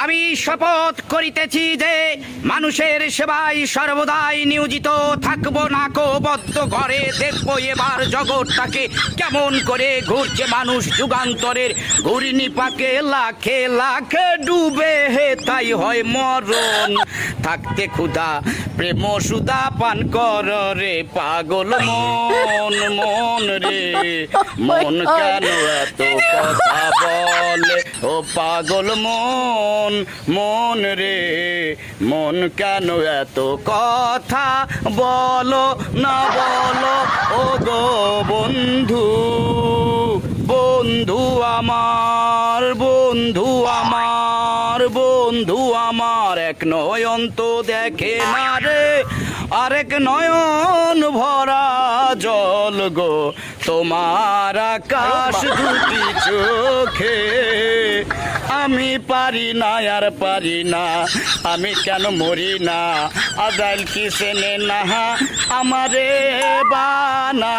আমি শপথ করিতেছি যে মানুষের সেবায় সর্বদাই নিয়োজিত থাকব। নাকো বদ্ধ ঘরে দেখব এবার জগৎটাকে কেমন করে ঘুরছে মানুষ যুগান্তরের ঘূর্ণিপাকে লাখে লাখে ডুবে হে তাই হয় মরণ। থাকতে ক্ষুধা প্রেম সুধা পান কর রে পাগল মন। মন রে মন কেন এত কথা বলে ও পাগল মন। মন রে মন কেন এত কথা বলো না বলো ও গো বন্ধু। বন্ধু আমার বন্ধু আমার বন্ধু আমার এক নয়ন তো দেখে না রে আরেক নয়ন ভরা জল গো তোমার আকাশ দুটি চোখে। আমি পারি না আর পারি না আমি কেন মরি না আজাইল কি সেনে না আমারে বানা।